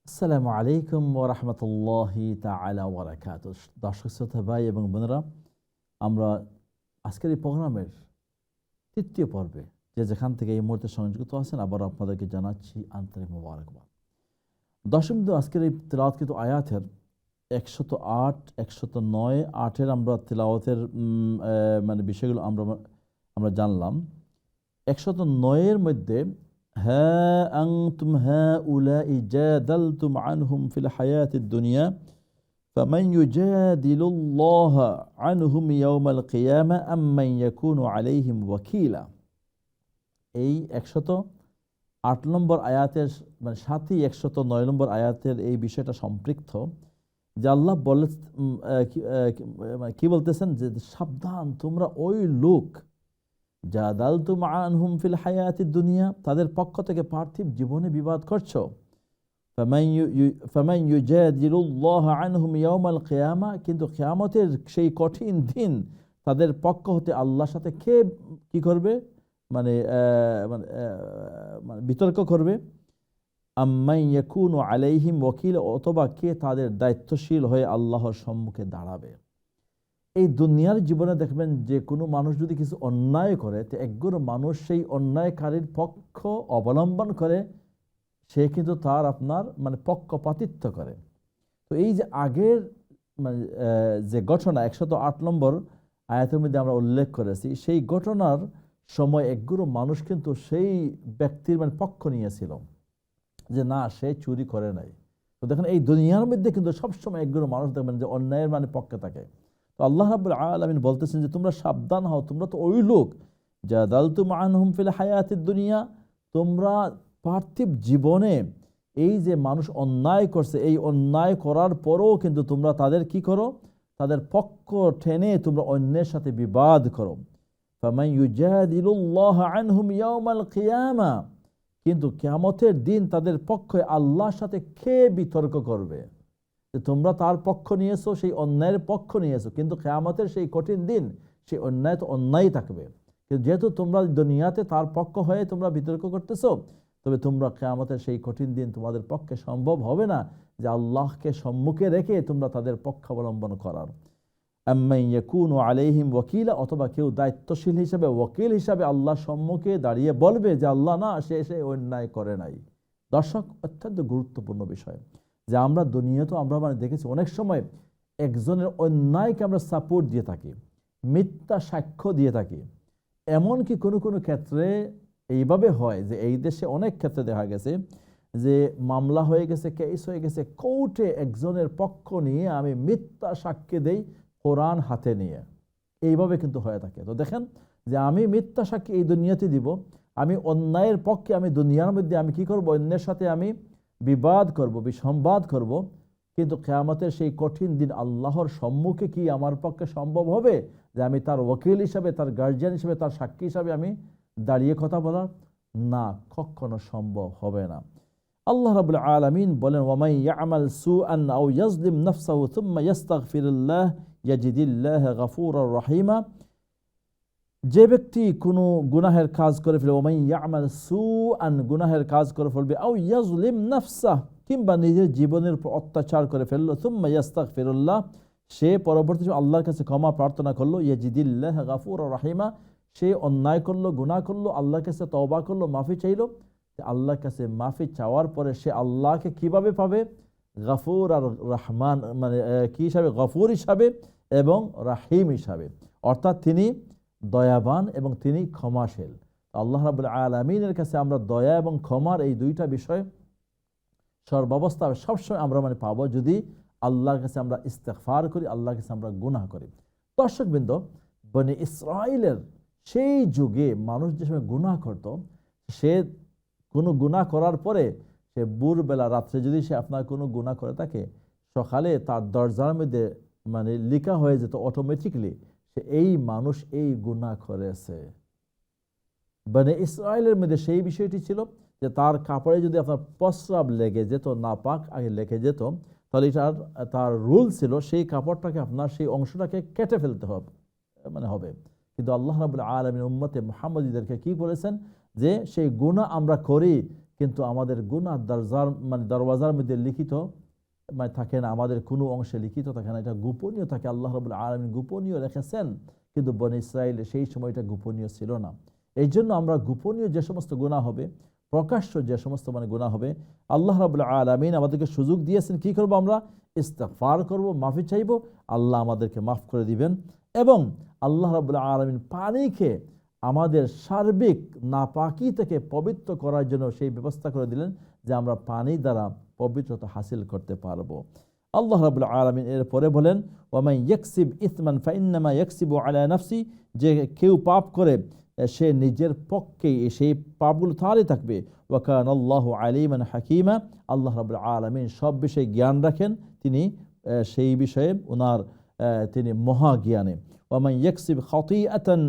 আসসালামু আলাইকুম ওয়া রাহমাতুল্লাহি তাআলা ওয়া বারাকাতুহু। দর্শক শ্রোতা ভাই এবং বোনেরা, আমরা আজকের এই প্রোগ্রামের তৃতীয় পর্বে যে যেখান থেকে এই মুহূর্তে সংযুক্ত আছেন আবার আপনাদেরকে জানাচ্ছি আন্তরিক মোবারকবাদ। দর্শক বিন্দু, আজকের এই তেলাওয়াতকৃত আয়াতের 108, 109, 8-এর আমরা তেলাওয়াতের বিষয়গুলো আমরা জানলাম। 109-এর মধ্যে হা আনতুম হাউলাই জাদালতুম আনহুম ফিল হায়াতিদ দুনিয়া ফামান ইউজাদিলুল্লাহ আনহুম ইয়াউমাল কিয়ামা আম্মান ইয়াকুনু আলাইহিম ওয়াকিলা। এই 108 নম্বর আয়াতের সাথে 109 নম্বর আয়াতের এই বিষয়টা সম্পৃক্ত, যে আল্লাহ কি বলতেছেন যে সাবধান, তোমরা ওই লোক জাদালতুম আনহুম ফিল হায়াতিদ দুনিয়া, তাদের পক্ষ থেকে পার্থিব জীবনে বিবাদ করছো। ফামান ইউজাদিলুল্লাহ আনহুম ইয়াউমাল কিয়ামা, কিন্তু কিয়ামতের সেই কঠিন দিন তাদের পক্ষ হতে আল্লাহর সাথে কে কি করবে, বিতর্ক করবে। আম্মান ইয়াকুনু আলাইহিম ওয়াকিল, অথবা কে তাদের দায়িত্বশীল হয়ে আল্লাহর সম্মুখে দাঁড়াবে। এই দুনিয়ার জীবনে দেখবেন যে কোনো মানুষ যদি কিছু অন্যায় করে, তো একগুলো মানুষ সেই অন্যায়কারীর পক্ষ অবলম্বন করে, সে কিন্তু তার পক্ষপাতিত্ব করে। তো এই যে আগের যে ঘটনা 108 নম্বর আয়াতের মধ্যে আমরা উল্লেখ করেছি, সেই ঘটনার সময় একগুলো মানুষ কিন্তু সেই ব্যক্তির পক্ষ নিয়েছিল যে না, সে চুরি করে নাই। তো দেখেন এই দুনিয়ার মধ্যে কিন্তু সবসময় একগুলো মানুষ দেখবেন যে অন্যায়ের পক্ষে থাকে। তো আল্লাহ রাব্বুল আলামিন বলতেছেন যে তোমরা সাবধান হও, তোমরা তো ওই লোক জাদালতুম আনহুম ফিল হায়াতিদ দুনিয়া, তোমরা পার্থিব জীবনে এই যে মানুষ অন্যায় করছে, এই অন্যায় করার পরও কিন্তু তোমরা তাদের কি করো, তাদের পক্ষ টেনে তোমরা অন্যের সাথে বিবাদ করো। ফামান ইউজাদিলুল্লাহ আনহুম ইয়াউমাল কিয়ামা, কিন্তু কিয়ামতের দিন তাদের পক্ষে আল্লাহর সাথে কে বিতর্ক করবে? তোমরা তার পক্ষ নিয়েছো, সেই অন্যায়ের পক্ষ নিয়েছো, কিন্তু কিয়ামতের সেই কঠিন দিন সেই অন্যায় তো অন্যায় থাকবে। কিন্তু যেহেতু তোমরা দুনিয়াতে তার পক্ষ হয়ে তোমরা বিতর্ক করতেছো, তবে তোমরা কিয়ামতের সেই কঠিন দিন তোমাদের পক্ষে সম্ভব হবে না যে আল্লাহকে সম্মুখে রেখে তোমরা তাদের পক্ষ অবলম্বন করার। আম্মান ইয়াকুনু আলাইহিম ওয়াকিলা, অথবা কেউ দায়িত্বশীল হিসাবে, ওয়াকিল হিসাবে আল্লাহর সম্মুখে দাঁড়িয়ে বলবে যে আল্লাহ না, সে অন্যায় করে নাই। দর্শক, অত্যন্ত গুরুত্বপূর্ণ বিষয় যে আমরা দুনিয়াতে আমরা দেখেছি অনেক সময় একজনের অন্যায়কে আমরা সাপোর্ট দিয়ে থাকি, মিথ্যা সাক্ষ্য দিয়ে থাকি। এমনকি কোনো কোনো ক্ষেত্রে এইভাবে হয় যে এই দেশে অনেক ক্ষেত্রে দেখা গেছে যে মামলা হয়ে গেছে, কেস হয়ে গেছে, কোর্টে একজনের পক্ষ নিয়ে আমি মিথ্যা সাক্ষ্য দেই কোরআন হাতে নিয়ে, এইভাবে কিন্তু হয়ে থাকে। তো দেখেন যে আমি মিথ্যা সাক্ষী এই দুনিয়াতে দিব, আমি অন্যায়ের পক্ষে আমি দুনিয়ার মধ্যে আমি কি করব, অন্যের সাথে আমি বিবাদ করব, বিসংবাদ করব, কিন্তু কিয়ামতের সেই কঠিন দিন আল্লাহর সম্মুখে কি আমার পক্ষে সম্ভব হবে যে আমি তার ওয়াকিল হিসাবে, তার গার্জিয়ান হিসাবে, তার সাক্ষী হিসাবে আমি দাঁড়িয়ে কথা বলা? না, কখনো সম্ভব হবে না। আল্লাহ রাব্বুল আলামিন বলেন, ওয়ামান ইয়ামাল সুআন আও ইয়াজলিম নাফসাহু সুম্মা ইস্তাগফিরুল্লাহ ইয়াজিদিল্লাহ গফুরার রহিমা, যে ব্যক্তি কোনো গুনাহের কাজ করে ফেলবে, ওয়ামান ইয়ামাল সুআন, গুনাহের কাজ করে ফেলবে, আও ইয়াজলিম নাফসাহ, কিংবা নিজের জীবনের উপর অত্যাচার করে ফেললো, সুম্মা ইস্তাগফিরুল্লাহ, সে পরবর্তী আল্লাহর কাছে ক্ষমা প্রার্থনা করলো, ইয়াজিদিল্লাহ গফুরার রহিমা, সে অন্যায় করলো, গুনাহ করলো, আল্লাহর কাছে তওবা করলো, মাফি চাইলো, আল্লাহর কাছে মাফি চাওয়ার পরে সে আল্লাহকে কিভাবে পাবে? গফুর আর রহমান, কি হিসাবে? গফুর হিসাবে এবং রাহিম হিসাবে, অর্থাৎ তিনি দয়াবান এবং তিনি ক্ষমাশীল। আল্লাহ রাব্বুল আলামিনের কাছে আমরা দয়া এবং ক্ষমার এই দুইটা বিষয় সর্বাবস্থা সবসময় আমরা পাবো যদি আল্লাহর কাছে আমরা ইস্তেগফার করি, আল্লাহর কাছে আমরা গুনাহ করি। দর্শকবৃন্দ, বনি ইসরাইলের সেই যুগে মানুষ যে সময় গুনাহ করত, সে কোনো গুনাহ করার পরে সে ভোরবেলা রাত্রে যদি সে আপনার কোনো গুনাহ করে থাকে, সকালে তার দরজার মধ্যে লেখা হয়ে যেত অটোমেটিকলি সে এই মানুষ এই গুনাহ করেছে। বনি ইসরাইলের মধ্যে সেই বিষয়টি ছিল যে তার কাপড়ে যদি আপনার প্রস্রাব লেগে যেত, নাপাক আগে লেগে যেত, তাহলে তার রুল ছিল সেই কাপড়টাকে আপনার সেই অংশটাকে কেটে ফেলতে হবে। কিন্তু আল্লাহ রাব্বুল আলামিন উম্মতে মুহাম্মদীদেরকে কি করেছেন যে সেই গুনাহ আমরা করি, কিন্তু আমাদের গুনাহ দরওয়াজার মধ্যে লিখিত থাকে না, আমাদের কোনো অংশে লিখিত থাকে না, এটা গোপনীয় থাকে। আল্লাহ রাব্বুল আলামিন গোপনীয় রেখেছেন, কিন্তু বনী ইসরাইল সেই সময় এটা গোপনীয় ছিল না। এই জন্য আমরা গোপনীয় যে সমস্ত গুনাহ হবে, প্রকাশ্য যে সমস্ত গুনাহ হবে, আল্লাহ রাব্বুল আলামিন আমাদেরকে সুযোগ দিয়েছেন কি করব, আমরা ইস্তিগফার করব, মাফি চাইব, আল্লাহ আমাদেরকে মাফ করে দিবেন। এবং আল্লাহ রাব্বুল আলামিন পানিকে আমাদের সার্বিক নাপাকি থেকে পবিত্র করার জন্য সেই ব্যবস্থা করে দিলেন যে আমরা পানি দ্বারা পবিত্রতা হাসিল করতে পারবো। আল্লাহ রাব্বুল আলামিন এরপরে বলেন, ওয়ামান ইয়াকসিব ইসমান ফাইন্নামা ইয়াকসিবু আলা নাফসি, যে কেউ পাপ করে সে নিজের পক্ষেই সেই পাপগুলো তারই থাকবে। ওয়া কানাল্লাহু আলিমান হাকিমা, আল্লাহ রাব্বুল আলামিন সব বিষয়ে জ্ঞান রাখেন, তিনি সেই বিষয়ে ওনার তিনি মহা জ্ঞানী। ওয়ামান ইয়াকসিব খাতিআতান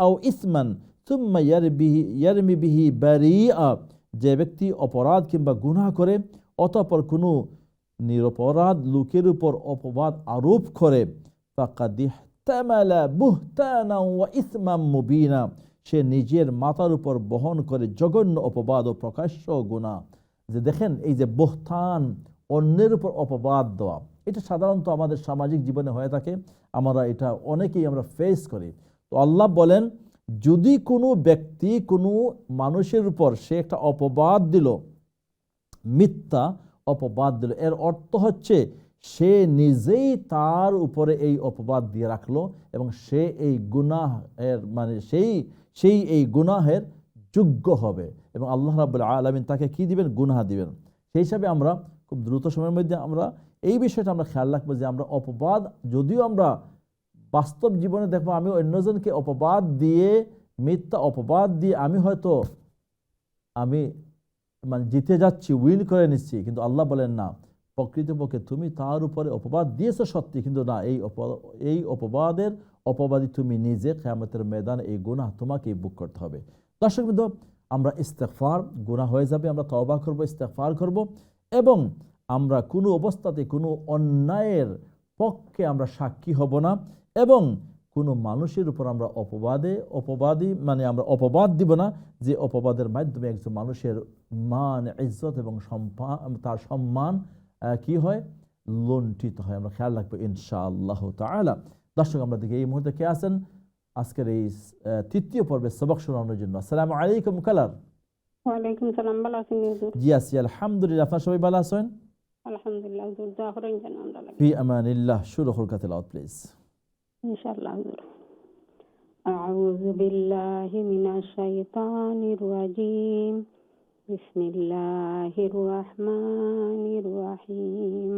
আও ইসমান সুম্মা ইয়ারমি বিহি বারিআ, যে ব্যক্তি অপরাধ কিংবা গুনাহ করে অতঃপর কোনো নিরপরাধ লোকের উপর অপবাদ আরোপ করে, ফাকাদ ইহতামালা বুহতানা ওয়া ইসমান মুবিনা, সে নিজের মাথার উপর বহন করে জঘন্য অপবাদ ও প্রকাশ্য গুনাহ। যে দেখেন, এই যে বুহতান, অন্যের উপর অপবাদ দেওয়া, এটা সাধারণত আমাদের সামাজিক জীবনে হয়ে থাকে, আমরা এটা অনেকেই আমরা ফেস করি। তো আল্লাহ বলেন, যদি কোনো ব্যক্তি কোনো মানুষের উপর সে একটা অপবাদ দিল, মিথ্যা অপবাদ দিল, এর অর্থ হচ্ছে সে নিজেই তার উপরে এই অপবাদ দিয়ে রাখলো এবং সে এই গুনাহের সেই এই গুনাহের যোগ্য হবে এবং আল্লাহ রাব্বুল আলামিন তাকে কি দিবেন, গুনাহ দিবেন। সেই হিসাবে আমরা খুব দ্রুত সময়ের মধ্যে আমরা এই বিষয়টা আমরা খেয়াল রাখবো যে আমরা অপবাদ, যদিও আমরা বাস্তব জীবনে দেখবো আমি অন্যজনকে অপবাদ দিয়ে, মিথ্যা অপবাদ দিয়ে আমি জিতে যাচ্ছি, উইন করে নিচ্ছি, কিন্তু আল্লাহ বলেন না, প্রকৃতপক্ষে তুমি তার উপরে অপবাদ দিয়েছো সত্যি, কিন্তু না, এই অপবাদের অপবাদী তুমি নিজে। কিয়ামতের ময়দানে এই গুনাহ তোমাকেই ভোগ করতে হবে। দর্শক বৃন্দ, আমরা ইস্তেগফার, গুনাহ হয়ে যাবে, আমরা তওবা করব, ইস্তেগফার করব, এবং আমরা কোনো অবস্থাতে কোনো অন্যায়ের পক্ষে আমরা সাক্ষী হব না, এবং কোনো মানুষের উপর আমরা আমরা অপবাদ দিব না, যে অপবাদের মাধ্যমে একজন মানুষের মান, ইজ্জত এবং তার সম্মান কি হয়, লুণ্ঠিত হয়। আমরা খেয়াল রাখবো ইনশাআল্লাহ তাআলা। দর্শক, আমরা দেখি এই মুহূর্তে কে আছেন আজকের এই তৃতীয় পর্বে সবক শোনানোর জন্য। আসসালামু আলাইকুম কালার। ওয়ালাইকুম সালাম, ভালো আছেন হুজুর? জি আছি আলহামদুলিল্লাহ, আপনারা সবাই ভালো আছেন? আলহামদুলিল্লাহ হুজুর, দোয়া করেন যেন আমরা লাগি। ফি আমানিল্লাহ। শুরু করুন তেলাওয়াত প্লিজ। ইনশাআল্লাহ হুজুর। আউযু বিল্লাহি মিনাশ শাইতানির রাজীম। বিসমিল্লাহির রহমানির রহিম।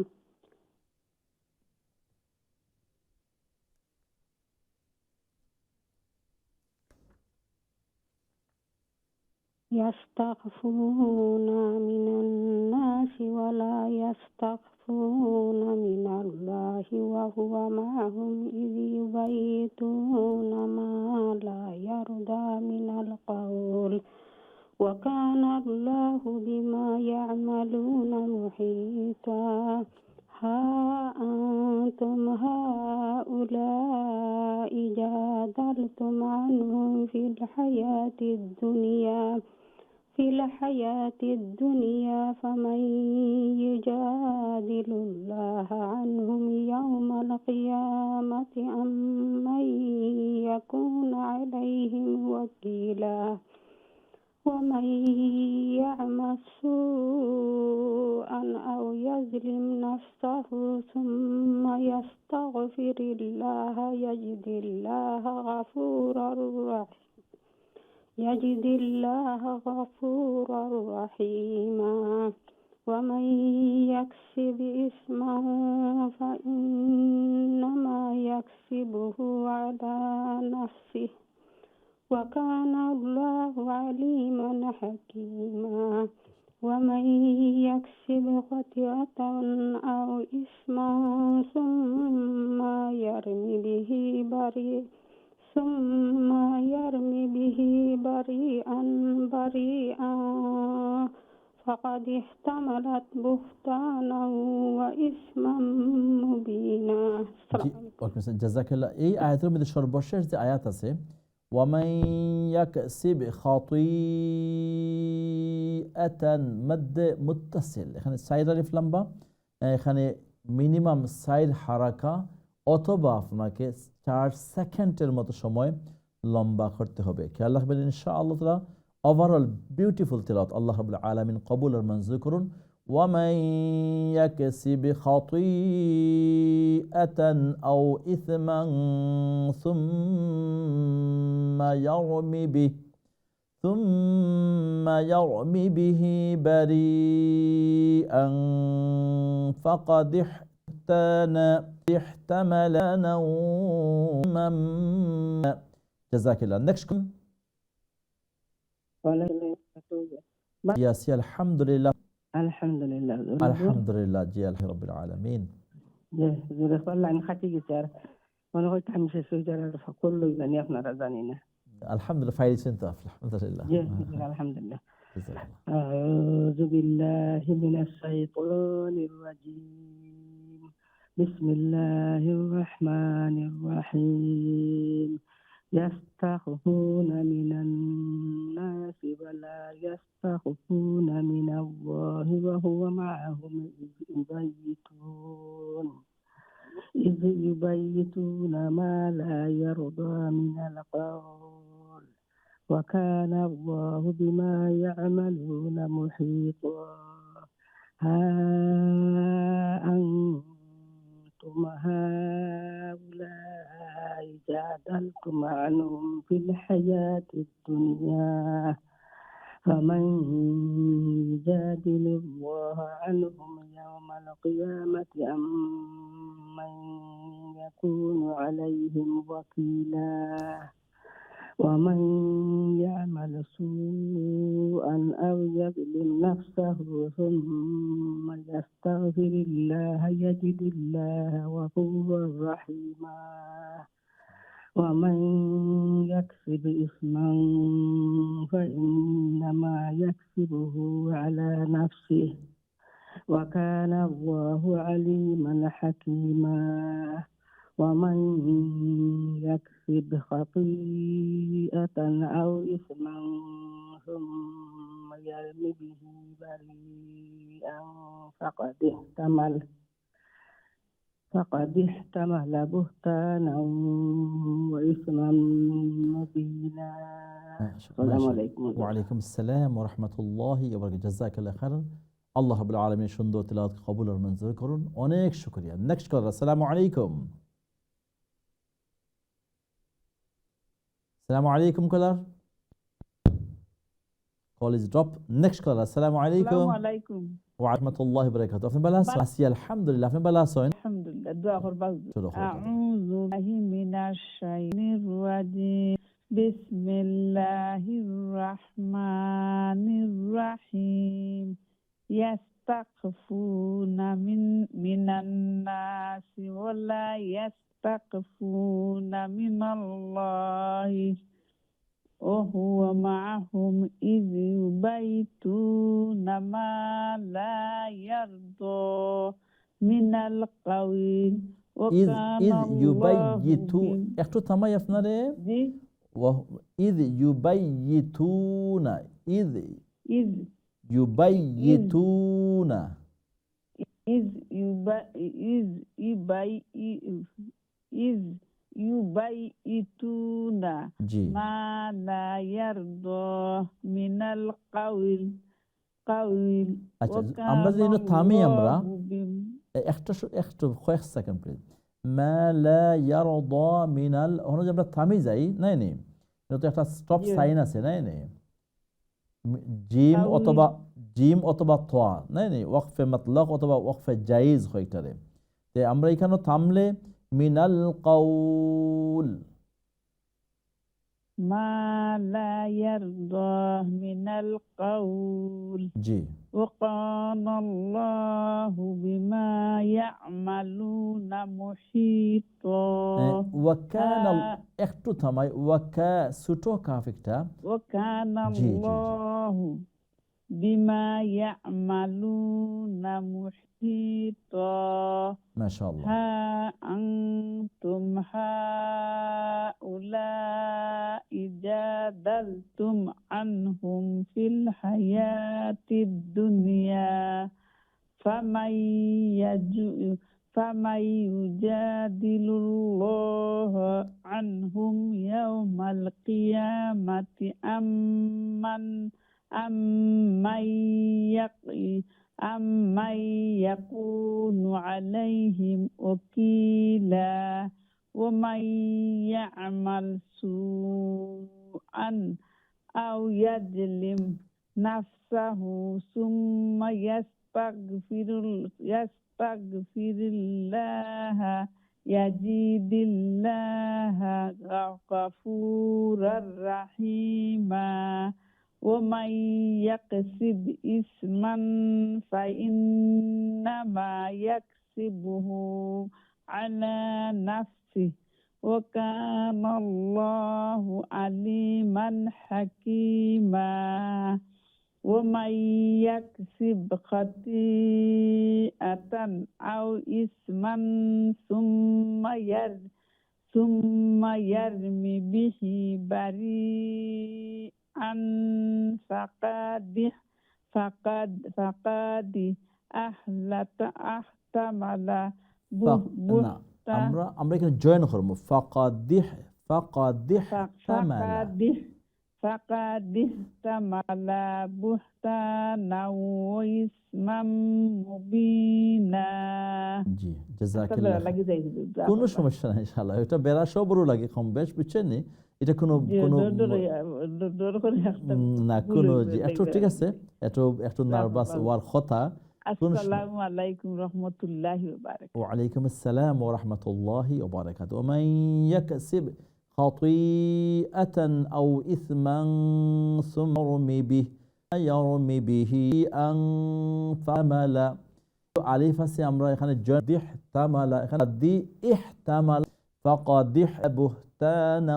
ইয়াস্তাগফুরুনা মিনান নাসি ওয়া লা ইয়াস্তাগফুরুনা মিনাল্লাহি ওয়া হুয়া মা'হুম ইয ইউবাইতুনা মা লা ইয়ারদা মিনাল কাউল ওয়া কানা আল্লাহু বিমা ইয়া'মালুনা মুহীতা। হা আনতুম হাউলা'i জাদালতুম আনহুম ফিল হায়াতিদ দুনিয়া ফামান ইউজাদিলুল্লাহা আনহুম ইয়াওমাল কিয়ামাতি আম্মান ইয়াকুনু আলাইহিম ওয়াকিলা। ومن يعمل سوءا أو يظلم نفسه ثم يستغفر الله يجد الله غفورا رحيما. ومن يكسب إثما فإنما يكسبه على نفسه وكان الله عليما حكيما. ومن يكسب خطيئة أو إثما ثم يرمي به بريئا فقد احتملت بهتانا وإثما مبينا. জাযাকাল্লাহ। এই আয়াতের মধ্যে সর্বশেষ যে আয়াত আছে, ওয়ামান ইয়াকসিব খাতিআতান মাদ্দে মুত্তাসিল, এখানে সাইর আলিফ লম্বা, এখানে মিনিমাম সাইর হারাকা অথবা আপনাকে 4 সেকেন্ডের মতো সময় লম্বা করতে হবে। খেয়াল রাখবেন ইনশাআল্লাহ তাআলা। ওভারঅল বিউটিফুল তিলাওয়াত আল্লাহ রাব্বুল আলামিন কবুল আর মঞ্জুর করুন। ওয়ামান ইয়াকসিব খাতিআতান আও ইসমান সুম্মা ইয়ারমি বিহি বারিআন ফাকাদ احتمل نوما. جزاك الله. Next. Yes, alhamdulillah. Alhamdulillah. Alhamdulillah. Ji Rabbil Alamin. Yes, والله أنا خاتي جار. وأنا قلت همشي سويدار فكله إذا نيفنا رزانينا. Alhamdulillah. فايز أنت. Alhamdulillah. Yes, alhamdulillah. أعوذ بالله من الشيطان الرجيم. بسم الله الرحمن الرحيم. يستخفون من الناس ولا يستخفون من الله وهو معهم إذ يبيتون ما لا يرضى من القول وكان الله بما يعملون محيطا. ها أنتم هؤلاء جادلتم عنهم في الحياة الدنيا فمن يجادل الله عنهم يوم القيامة أم من يكون عليهم وكيلا. ومن يعمل سوءا أو يظلم نفسه ثم يستغفر الله يجد الله غفورا رحيما. ومن يكسب إثما فإنما يكسبه على نفسه وكان الله عليما حكيما. ومن يكسب خطيئة أو إثما ثم يرم به بريئا فقد احتمل بهتانا وإثما مبينا. السلام عليكم. وعليكم السلام ورحمة الله وبركاته. جزاك الله خيرا. আল্লাহ রাব্বুল আলামিন সুন্দর তিলাওয়াত কবুল আর মঞ্জুর করুন। অনেক শুকরিয়া। Next caller. আসসালামু আলাইকুম। আসসালামু আলাইকুম caller. Call is drop. Next caller. আসসালামু আলাইকুম। আসসালামু আলাইকুম। ওয়া রাহমাতুল্লাহি ওয়া বারাকাতুহু। আপনি ভালো আছেন? আছি আলহামদুলিল্লাহ। আপনি ভালো আছেন? আলহামদুলিল্লাহ। দোয়া করবা। চলো আউযু বিল্লাহি মিনাশ শাইতানির রাজিম। বিসমিল্লাহির রাহমানির রাহিম। ইয়াস্তাগফুনা মিনান নাসি ওয়া লা ইয়াস্তাগফুনা মিনাল্লাহি وهو معهم إذ يبيتون ما لا يرضى من القول إذ وكان يبيتو الله একটু থামাই আপনারে। إذ يبيتون إذ إذ يبيتون إذ يبيتون জি ما لا يرضى من القول আচ্ছা আমরা وكان যদি থামি আমরা الله একটু কয়েক সেকেন্ড প্লিজ। মা লা ইয়ারদা মিনাল, ওখানে যে আমরা থামি যাই নাই নি, এটা তো একটা স্টপ সাইন আছে নাই নি, জিম অথবা থা নাই নি, ওয়াকফে মতলক অথবা ওয়াকফে জায়েজ হইতারে। তে আমরা এখানে থামলে মিনাল কাউল ما لا يرضى من القول জি وكان الله بما يعملون محيطا. ওয়াকানা একটু থামাই, ওয়াকা ছোট কাফ একটা وكان জি জি জি الله بما يعملون محيطا মাশাআল্লাহ। ها أنتم هؤلاء جادلتم عنهم في الحياة الدنيا فمن يجادل الله عنهم يوم القيامة أمن يكون عليهم وكيلا ومن يعمل سوءا أو يظلم نفسه ثم يستغفر الله يجد الله غفورا رحيما ومن يكسب إثما فإنما يكسبه على نفسه وكان الله عليما حكيما ومن يكسب خطيئة أو إثما ثم يرمي به بريئا فقد احتمل না, আমরা এখানে জয়েন করবো। ফাকাদিহ তামালা। فقد احتمل بهتانا وإثما مبينا। জি, জাযাকাল্লাহ। কোনো সমস্যা নাই ইনশাআল্লাহ। এটা বেড়া সবরও লাগে কম বেশ, বুঝছেন নি? এটা কোনো না কোনো জি একটু ঠিক আছে, একটু নার্ভাস ওয়ার কথা। আসসালামু আলাইকুম রাহমাতুল্লাহি ওয়া বারাকাতুহু। ওয়া আলাইকুম আসসালাম ওয়া রাহমাতুল্লাহি ওয়া বারাকাতুহু। ওয়া মান ইয়াকসিব খাতিআতান আও ইসমান সুম্মা ইয়ারমি বিহি আন ফামালা। আলিফ আছে, আমরা এখানে জাদিহ তামালা, এখানে দি ইহতামাল ফাকাদিহ বুহতানা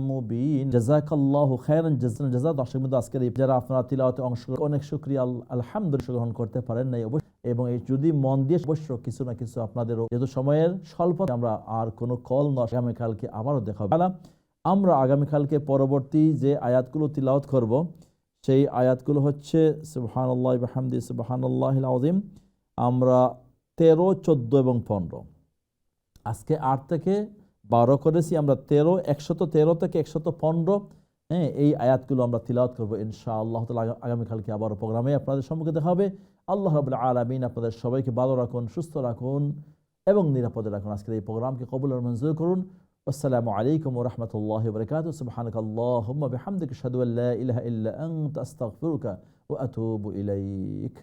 মুবিন। জাযাকাল্লাহু খাইরান জাযা। দর্শক বন্ধু, আজকের এই যারা আপনারা তিলাওয়াতে অংশগ্রহণ, অনেক শুকরিয়া, আলহামদুলিল্লাহ গ্রহণ করতে পারেন নাই অবশ্যই, এবং এই যদি মন দিয়ে অবশ্য কিছু না কিছু আপনাদেরও, যেহেতু সময়ের স্বল্পতা আমরা আর কোনো কল নয়, আগামীকালকে আবারও দেখা হবে। আমরা আগামীকালকে পরবর্তী যে আয়াতগুলো তিলাওয়াত করব, সেই আয়াতগুলো হচ্ছে সুবহানাল্লাহি ওয়া বিহামদিহি সুবহানাল্লাহিল আযীম। আমরা 13, 14 এবং 15, আজকে 8 থেকে 12 করেছি, আমরা 113 থেকে 115 এই আয়াতগুলো আমরা তিলাওয়াত করবো ইনশাআল্লাহ তাআলা। আগামীকালকে আবারও প্রোগ্রামে আপনাদের সম্মুখে দেখা হবে। আল্লাহ রাব্বুল আলামিন আপনাদের সবাইকে ভালো রাখুন, সুস্থ রাখুন এবং নিরাপদে রাখুন। আজকের এই প্রোগ্রামকে কবুল আর মঞ্জুর করুন। আসসালামু আলাইকুম ওয়া রাহমাতুল্লাহি ওয়া বারাকাতুহু। সুবহানাকাল্লাহুম্মা বিহামদিকা আশহাদু আল্লা ইলাহা ইল্লা আনতা আস্তাগফিরুকা ওয়া আতুবু ইলাইক।